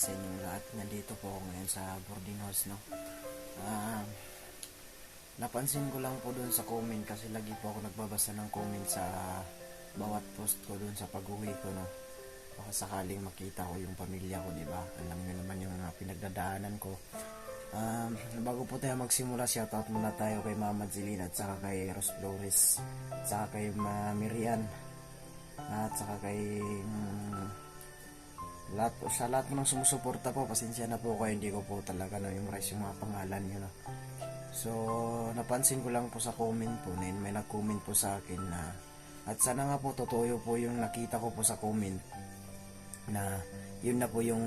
sa inyong lahat. Nandito po ako ngayon sa boarding house, no? Ah, Napansin ko lang po doon sa comment kasi lagi po ako nagbabasa ng comment sa bawat post ko doon sa pag-uwi ko, no? Baka sakaling makita ko yung pamilya ko, di ba? Alam niyo naman yung pinagdadaanan ko. Bago po tayo magsimula, shoutout muna tayo kay Mama Zelina at saka kay Ros Flores, at saka kay Miriam, at saka kay sa lahat po ng sumusuporta po. Pasensya na po kayo, hindi ko po talaga yung mga pangalan nyo, no? So napansin ko lang po sa comment po na may nag-comment po sa akin na, at sana nga po totoo po yung nakita ko po sa comment, na yun na po yung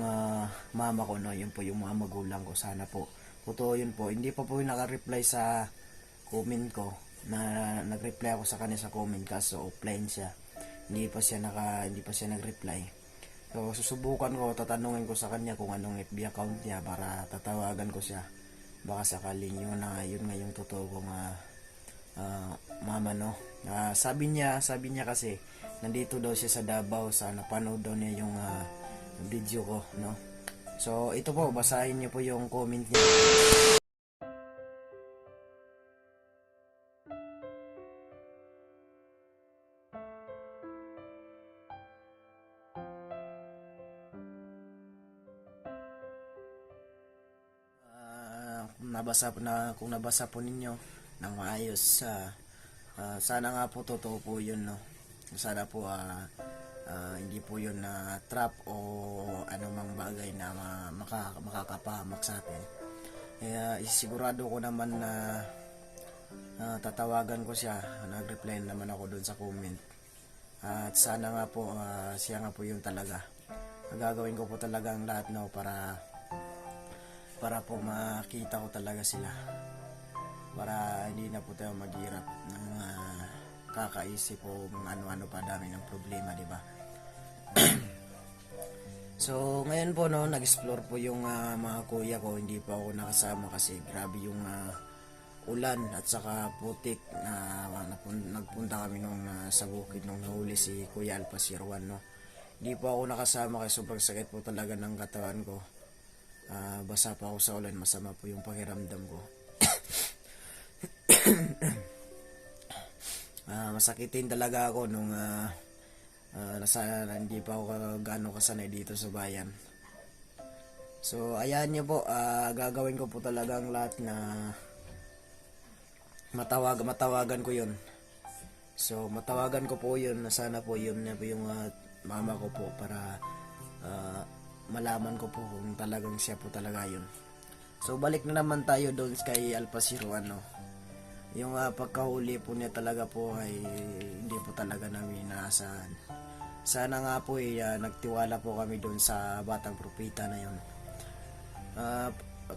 mama ko, no? Yun po yung mga magulang ko. Sana po totoo yun po. Hindi pa po yung naka-reply sa comment ko, na nag-reply ako sa kanya sa comment kaso offline siya. Hindi pa siya nag-reply. So susubukan ko, tatanungin ko sa kanya kung anong FB account niya para tatawagan ko siya. Baka sakaling yun nga yung totoo kong mama, no? Sabi niya kasi nandito daw siya sa Davao, sa napanood daw niya yung video ko, no? So ito po, basahin niyo po yung comment niya. Kung nabasa po ninyo ng maayos, sana nga po totoo po yun, no? Sana po hindi po yun na trap o anumang bagay na makakapahamak sa atin. Kaya isigurado ko naman na tatawagan ko siya. Nag-reply naman ako dun sa comment. At sana nga po siya nga po yun talaga. Gagawin ko po talaga ang lahat, no, para po makita ko talaga sila, para hindi na po tayo maghirap ng kakaisip o ano-ano pa, dami ng problema, di ba? So ngayon po, no, nag-explore po yung mga kuya ko. Hindi pa ako nakasama kasi grabe yung ulan at saka putik. Nagpunta kami nung sa bukid nung nahuli si Kuya Alpasirwan, no? Hindi po ako nakasama kasi sobrang sakit po talaga ng katawan ko. Basa pa ako sa ulan, masama po yung pakiramdam ko. Masakitin talaga ako nung hindi pa ako gaano kasanay dito sa bayan. So ayan niyo po, gagawin ko po talaga ang lahat na matawagan ko yun. So matawagan ko po yun, na sana po yun na po yung mama ko po, para malaman ko po kung talagang siya po talaga yun. So balik na naman tayo doon kay Alpasirwan, no? Yung pagkahuli po niya talaga po ay hindi po talaga namin inaasahan. Sana nga po nagtiwala po kami doon sa batang propeta na yun.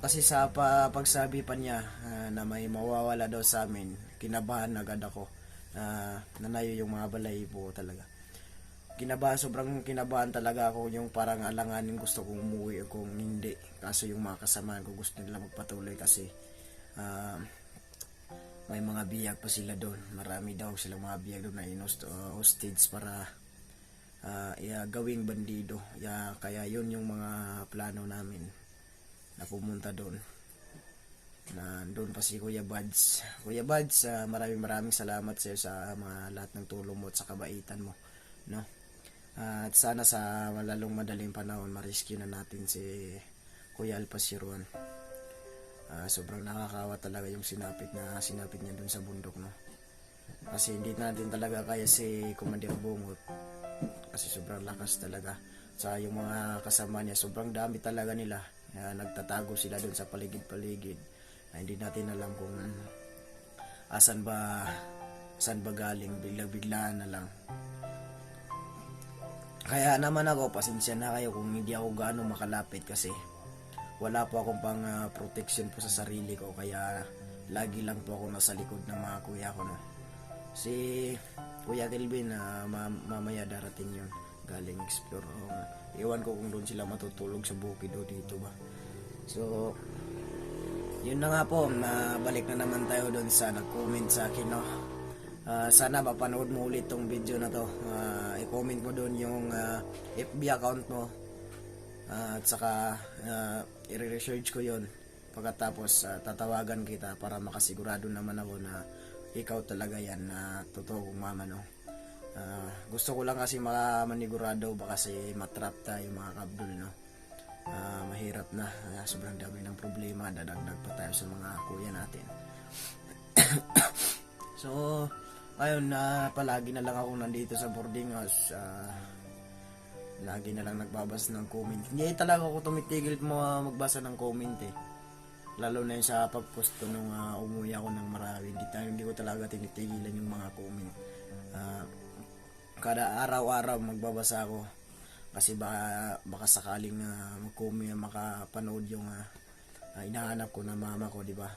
Kasi sa pagsabi pa niya na may mawawala daw sa amin, kinabahan agad ako. Nanayo yung mga balahibo talaga. Sobrang kinabahan talaga ako, yung parang alanganin gusto kong umuwi o kung hindi. Kaso yung mga kasamahan ko gusto nila magpatuloy kasi may mga biyag pa sila doon. Marami daw silang mga biyag doon na hostage para gawing bandido. Kaya yun yung mga plano namin na pumunta doon. Na doon pa si Kuya Buds. Kuya Buds, maraming salamat sa iyo sa mga lahat ng tulong mo at sa kabaitan mo, no? At sana sa lalong madaling panahon ma-rescue na natin si Kuya Alpasirwan. Sobrang nakakawa talaga yung sinapit niya dun sa bundok, no? Kasi hindi natin talaga kaya si Commander Bungot kasi sobrang lakas talaga. Sa yung mga kasama niya, sobrang dami talaga nila. Nagtatago sila dun sa paligid-paligid. Hindi natin alam kung saan ba galing, bigla-biglaan na lang. Kaya naman ako, pasensya na kayo kung hindi ako gaano makalapit kasi wala po akong pang protection po sa sarili ko, kaya lagi lang po ako nasa likod ng mga kuya ko, no? Si Kuya Kelvin, mamaya darating yun, galing explore. Iwan ko kung doon sila matutulog sa bukid o dito ba. So yun na nga po, balik na naman tayo doon sa nag-comment sa akin, no? Sana mapanood mo ulit tong video na to. I-comment mo doon yung FB account mo At saka i-research ko yon. Pagkatapos tatawagan kita para makasigurado naman ako na ikaw talaga yan na totoo kong mama, no. Gusto ko lang kasi manigurado baka kasi matrap tayo mga kabdol, no. Mahirap na, sobrang dami ng problema, dadagdag pa tayo sa mga kuya natin. So ngayon palagi na lang ako nandito sa boarding house, lagi na lang nagbabasa ng comment. Hindi talaga ako tumitigil magbasa ng comment lalo na yung sa pag-post ko nung umuwi ako ng Marawi. Hindi ko talaga tinitigilan yung mga comment. Kada araw-araw magbabasa ako kasi baka sakaling makapanood yung hinahanap ko na mama ko, di ba?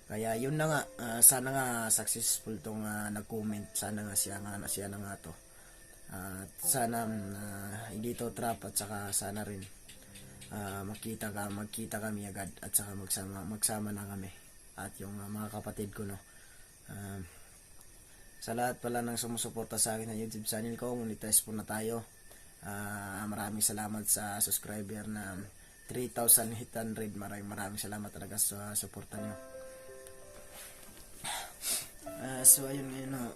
Kaya yun na nga, sana nga successful tong nag-comment. Sana nga siya na nga to. Sana hindi to trap, at saka sana rin magkita kami agad, at saka magsama na kami at yung mga kapatid ko, no. Sa lahat pala ng sumusuporta sa akin sa YouTube channel ko, monetize po na tayo. Maraming salamat sa subscriber na 3,800. Maraming salamat talaga sa suporta nyo. So ayun ngayon, no.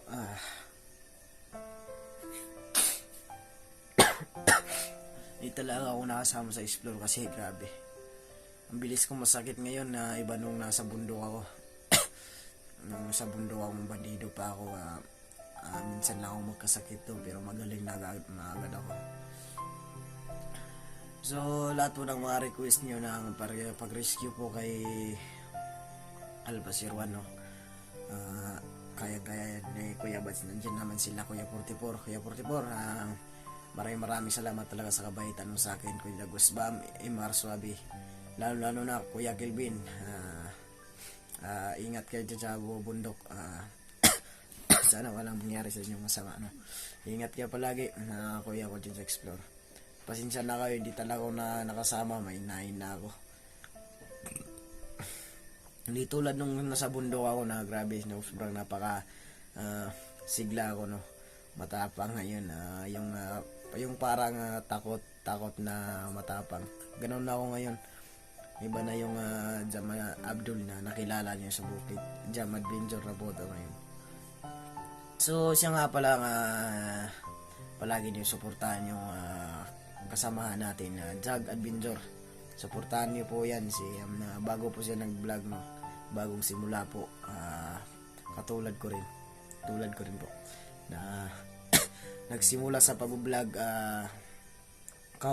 Hindi talaga ako nakasama sa explore kasi grabe. Ang bilis kong masakit ngayon na iba nung nasa bundok ako. Nung sa bundok akong bandido pa ako, minsan lang ako magkasakit to, pero magaling na agad ako. So lahat po ng mga request nyo na pag-rescue po kay Albasirwan, no. Kaya ni Kuya Bads, nandiyan naman sila, Kuya 44. Maraming salamat talaga sa kabaitan mo sa akin, Kuya Gusbam, Imar Suabi, lalo na Kuya Kelvin. Ingat kayo dyan sa bundok. Sana walang mangyari sa inyo masama, no. Ingat kayo palagi, kuya ko dyan sa explore. Pasensya na kayo, hindi talaga ako nakasama, may inahin na ako. Hindi tulad nung nasa bundok ako na grabe, no, sobrang sigla ako, no. Matapang ngayon, yung parang takot na matapang. Ganun na ako ngayon. Iba na yung Jama Abdul na nakilala niyo sa bukid. Jam Adventure na po ito ngayon. So siya nga pala palagi niyo suportahan yung kasamahan natin, Jag Adventure. Suportahan niyo po yan bago po siya nag-vlog, no. Bagong simula po, katulad ko rin po na nagsimula sa pag-vlog.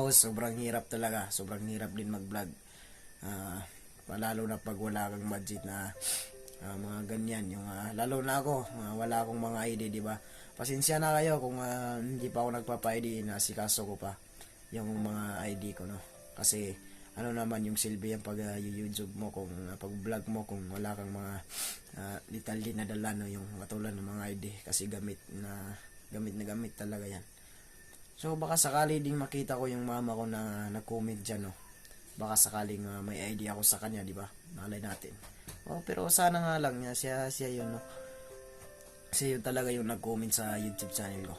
Sobrang hirap talaga, sobrang hirap din mag-vlog, lalo na pag wala kang budget na mga ganyan, yung lalo na ako, wala akong mga ID, di ba? Pasensya na kayo kung hindi pa ako nagpapa-ID, nasikaso ko pa yung mga ID ko, no. Kasi ano naman yung silbi yan pag YouTube mo, kung pag vlog mo, kung wala kang mga little na dala, no, yung katulad ng mga ID, kasi gamit na gamit talaga yan. So baka sakali ding makita ko yung mama ko na nag-comment dyan, no. Baka sakaling may idea ako sa kanya, di ba? Malay natin. Pero sana nga lang siya yun, no. Siya yun talaga yung nag-comment sa YouTube channel ko.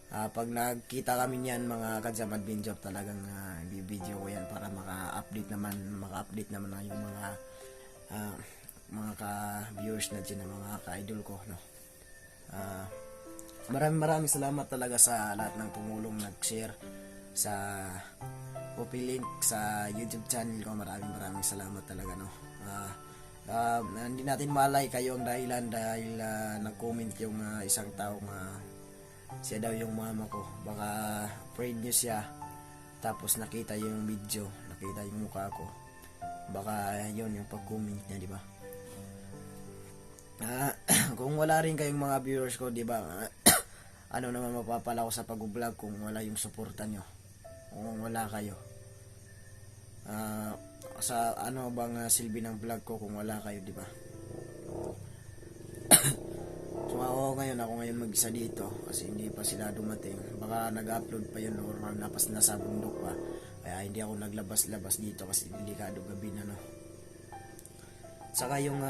Pag nagkita kami niyan, mga Kajam Adventure, talagang video ko yan para maka-update naman na yung mga ka-viewers na dyan, mga ka-idol ko, no. Maraming salamat talaga sa lahat ng tumulong, nag-share sa copy link sa YouTube channel ko. Maraming salamat talaga, no. Hindi natin malay kayo ang dahilan dahil nag-comment yung isang tao siya daw yung mama ko. Baka friend nyo siya, tapos nakita yung video, nakita yung mukha ko, baka yun yung pag-comment niya, di ba? Kung wala rin kayong mga viewers ko, di ba, ano naman mapapala ko sa pag-vlog kung wala yung suporta nyo, kung wala kayo. Sa ano bang silbi ng vlog ko kung wala kayo, di ba? So ako ngayon mag-isa dito kasi hindi pa sila dumating. Baka nag-upload pa yun or napas na sa bundok pa, kaya hindi ako naglabas-labas dito kasi delikado gabi na, no. Saka yung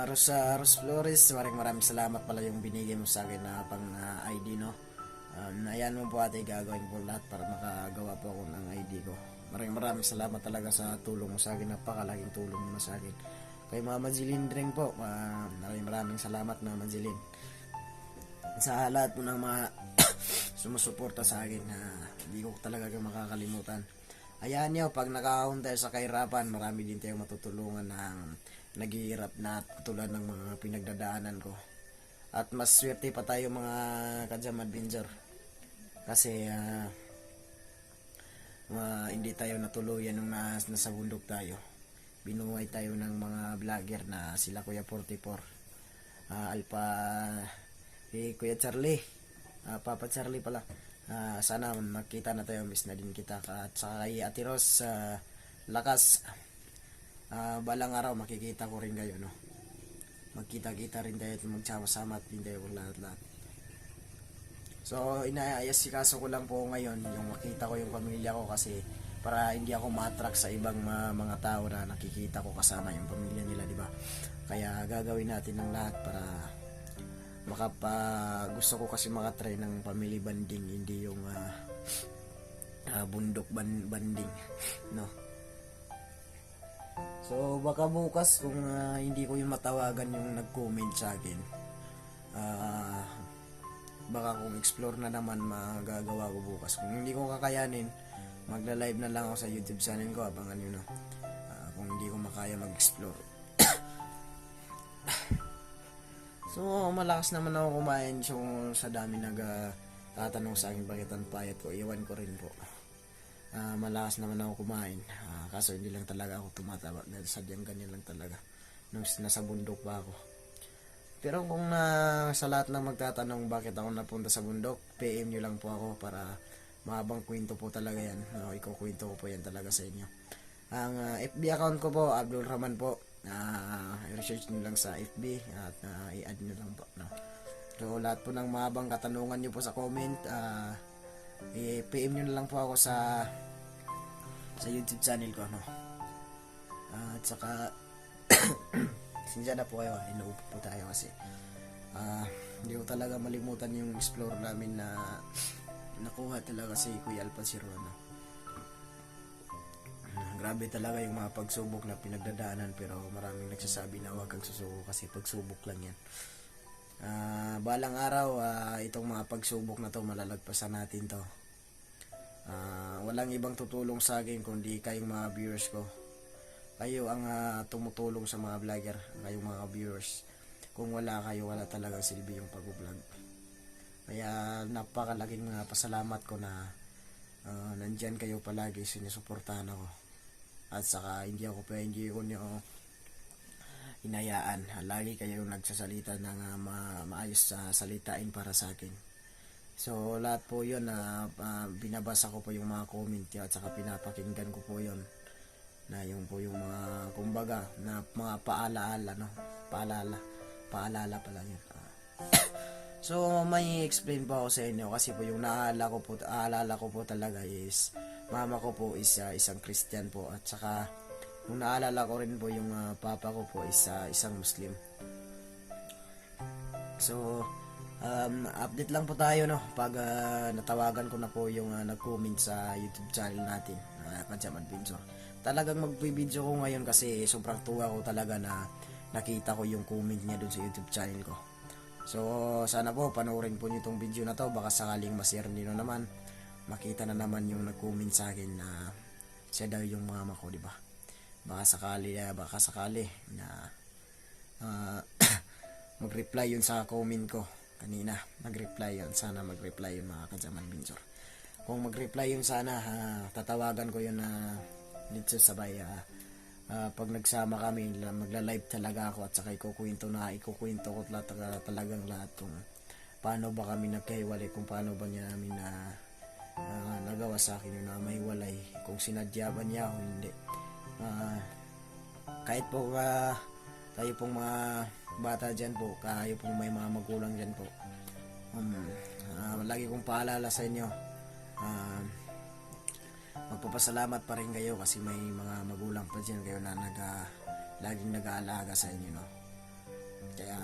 Ros Flores, maraming salamat pala yung binigay mo sa akin na pang ID, no. Ayan mo po ate, gagawin po lahat para makagawa po ako ng ID ko. Maraming salamat talaga sa tulong mo sa akin. Napakalaking tulong mo na sa akin. Kay Mama Jeline rin po, maraming salamat Mama Jeline. Sa lahat po ng mga sumusuporta sa akin, hindi ko talaga kayo makakalimutan. Ayan nyo, pag nakahon tayo sa kahirapan, marami din tayong matutulungan ng naghihirap na tulad ng mga pinagdadaanan ko. At mas swerte pa tayo mga Kajam Adventure. Kasi hindi tayo natuluyan nung nasa bundok tayo. Binuhay tayo ng mga vlogger na sila Kuya 44, Alpha, Kuya Charlie, Papa Charlie pala. Sana makita na tayo, miss na din kita. At saka kay Ate Ros, lakas. Balang araw makikita ko rin kayo, no? Magkita-kita rin tayo at magsama-sama at din tayo lahat-lahat. So inaayasikaso ko lang po ngayon yung makita ko yung pamilya ko, kasi para hindi ako ma-attract sa ibang mga tao na nakikita ko kasama yung pamilya nila, di ba? Kaya gagawin natin ng lahat para gusto ko kasi makatry ng family banding, hindi yung bundok banding, no? So baka bukas kung hindi ko yung matawagan yung nag-comment sa akin, baka kung explore na naman magagawa ko bukas. Kung hindi ko kakayanin, magla-live na lang ako sa YouTube channel ko, abangan nyo na. Kung hindi ko makaya mag-explore. So malakas naman ako kumain, so sa dami tatanong sa akin bakit ang payat ko, iwan ko rin po. Malakas naman ako kumain, kaso hindi lang talaga ako tumataba dahil sadyang ganyan lang talaga nung nasa bundok pa ako. Pero kung sa lahat ng magtatanong bakit ako napunta sa bundok, PM nyo lang po ako para mahabang kwento po talaga yan. Ikukwento ko po yan talaga sa inyo. Ang FB account ko po, Abdul Rahman po. I-research nyo lang sa FB at i-add nyo lang po, no? So lahat po ng mahabang katanungan nyo po sa comment, i-PM nyo na lang po ako sa YouTube channel ko, no? At saka sinsya na po kayo, inuupo po tayo kasi hindi ko talaga malimutan yung explore namin na nakuha talaga si Kuya Alpha Sirona. Grabe talaga yung mga pagsubok na pinagdadaanan, pero maraming nagsasabi na huwag kang susuko kasi pagsubok lang yan. Balang araw, itong mga pagsubok na to malalagpasan natin to. Walang ibang tutulong sa akin kundi kayong mga viewers ko. Kayo ang tumutulong sa mga vlogger, kayong mga viewers. Kung wala kayo, wala talaga silbi yung pag-vlog. Kaya napakalaking pasalamat ko na nandyan kayo palagi, sinusuportahan ako. At saka hindi ko nyo hinayaan. Lagi kayo nagsasalita ng maayos sa salitain para sa akin. So lahat po yun, binabasa ko po yung mga comment at saka pinapakinggan ko po yun. Na yung po yung mga kumbaga na mga paalaala, no? Paalala pala yun. So may explain po ako sa inyo kasi po yung naalala ko po talaga is mama ko po is isang Christian po, at saka nung naalala ko rin po yung papa ko po is isang Muslim. So update lang po tayo, no, pag natawagan ko na po yung nag-comment sa YouTube channel natin, Kajam Adventure. Talagang mag-video ko ngayon kasi sobrang tuwa ko talaga na nakita ko yung comment niya dun sa YouTube channel ko. So sana po panoorin po niyo itong video na to, baka sakaling ma-share niyo naman, makita na naman yung nag-comment sa akin na siya daw yung mama ko, di ba? Baka sakali na mag-reply yun sa comment ko kanina. Mag-reply yun, sana mag-reply yun mga Kajam Adventure. Kung mag-reply yun sana, tatawagan ko yun na dito sabay. Pag nagsama kami, magla-live talaga ako at saka ikukwento ko talagang lahat kung paano ba kami nagkahiwalay, kung paano ba niya namin nagawa sa akin yun na mahiwalay, kung sinadya ba niya o hindi. Kahit po tayo pong mga bata dyan po, kayo pong may mga magulang dyan po, lagi kong paalala sa inyo, magpapasalamat pa rin kayo kasi may mga magulang pa dyan kayo na laging nag-aalaga sa inyo, no? Kaya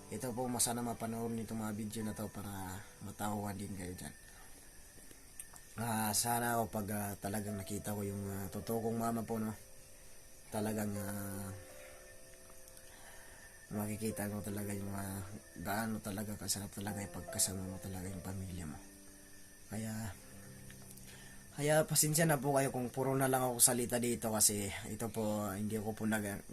ito po sana mapanood nito mga video na to para matawa din kayo dyan. Sana ako pag talagang nakita ko yung totoo kong mama po, no, talagang makikita ko talaga yung gaano talaga kasarap talaga ipagkasama mo talaga yung pamilya mo. Kaya pasensya na po kayo kung puro na lang ako salita dito, kasi ito po hindi ko po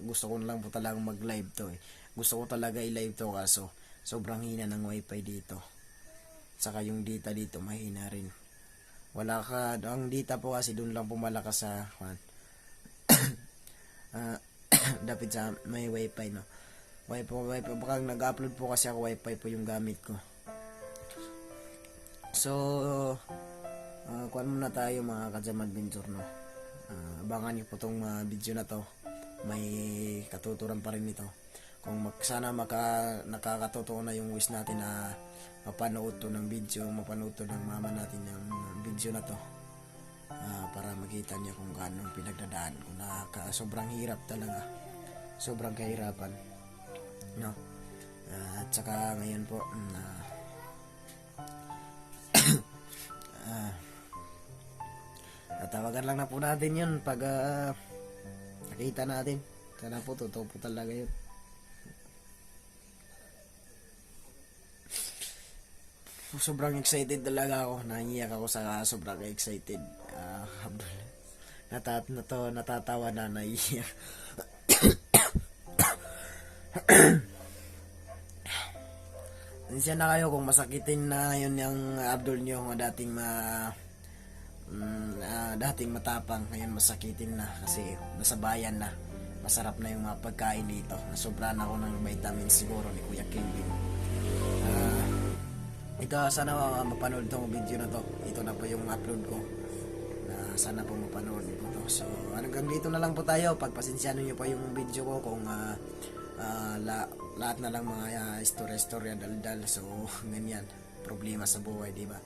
gusto ko na lang po talagang mag live to eh. Gusto ko talaga i-live to, kaso sobrang hina ng wifi dito, saka yung data dito mahina rin. Ang data po kasi doon lang po malakas sa dapat sa may wifi, no. Wifi baka nag-upload po kasi ako, wifi po yung gamit ko. So kuhan muna tayo mga Kajam Adventure, no. Abangan niyo po tong video na to, may katuturan pa rin ito. Kung sana nakakatotoo na yung wish natin na mapanood to ng video, mapanood to ng mama natin yung video na to, para makita niya kung gaano pinagdadaan ko na sobrang hirap talaga, sobrang kahirapan, no. At saka ngayon po tatawagan lang na po natin yun pag nakita natin. Sana po totoo po talaga yun. Sobrang excited talaga ako. Naiiyak ako sa sobrang excited. Natatawa na, naiiyak. Siya na kayo kung masakitin na yun yung Abdul nyo, dating matapang, ngayon masakitin na kasi nasa bayan na. Masarap na yung mga pagkain dito. Nasobrahan ako ng vitamins siguro ni Kuya Kelvin. Ito, sana mapanood tong video na to. Ito na po yung upload ko. Sana po mapanood po to. So hanggang dito na lang po tayo. Pagpasensyahan niyo pa yung video ko kung lahat na lang mga istorya daldal. So ganyan, problema sa buhay, di ba?